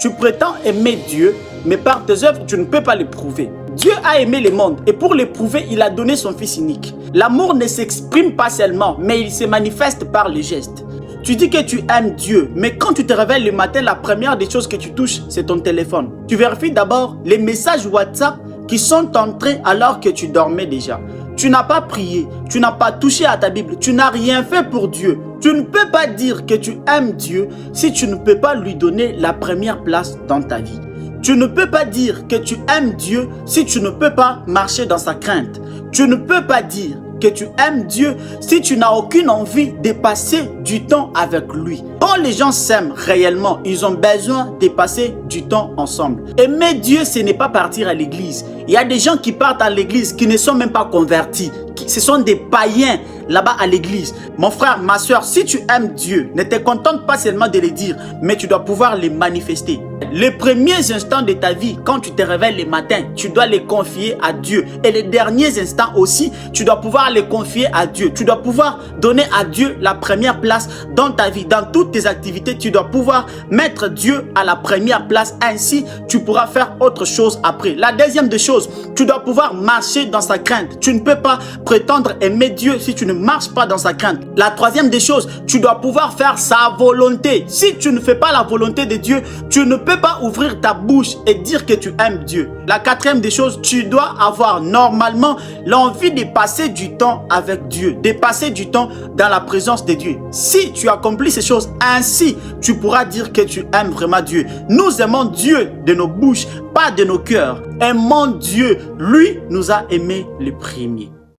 Tu prétends aimer Dieu, mais par tes œuvres, tu ne peux pas le prouver. Dieu a aimé le monde et pour le prouver, il a donné son Fils unique. L'amour ne s'exprime pas seulement, mais il se manifeste par les gestes. Tu dis que tu aimes Dieu, mais quand tu te réveilles le matin, la première des choses que tu touches, c'est ton téléphone. Tu vérifies d'abord les messages WhatsApp qui sont entrés alors que tu dormais déjà. Tu n'as pas prié, tu n'as pas touché à ta Bible, tu n'as rien fait pour Dieu. Tu ne peux pas dire que tu aimes Dieu si tu ne peux pas lui donner la première place dans ta vie. Tu ne peux pas dire que tu aimes Dieu si tu ne peux pas marcher dans sa crainte. Tu ne peux pas dire que tu aimes Dieu si tu n'as aucune envie de passer du temps avec lui. Quand les gens s'aiment réellement, ils ont besoin de passer du temps ensemble. Aimer Dieu, ce n'est pas partir à l'église. Il y a des gens qui partent à l'église qui ne sont même pas convertis. Ce sont des païens là-bas à l'église. Mon frère, ma soeur, si tu aimes Dieu, ne te contente pas seulement de le dire, mais tu dois pouvoir les manifester. Les premiers instants de ta vie, quand tu te réveilles le matin, tu dois les confier à Dieu. Et les derniers instants aussi, tu dois pouvoir les confier à Dieu. Tu dois pouvoir donner à Dieu la première place dans ta vie. Dans toutes tes activités, tu dois pouvoir mettre Dieu à la première place. Ainsi, tu pourras faire autre chose après. La deuxième des choses, tu dois pouvoir marcher dans sa crainte. Tu ne peux pas prétendre aimer Dieu si tu ne marches pas dans sa crainte. La troisième des choses, tu dois pouvoir faire sa volonté. Si tu ne fais pas la volonté de Dieu, tu ne peux pas ouvrir ta bouche et dire que tu aimes Dieu. La quatrième des choses, tu dois avoir normalement l'envie de passer du temps avec Dieu, de passer du temps dans la présence de Dieu. Si tu accomplis ces choses ainsi, tu pourras dire que tu aimes vraiment Dieu. Nous aimons Dieu de nos bouches, pas de nos cœurs. Aimons Dieu. Lui nous a aimés le premier.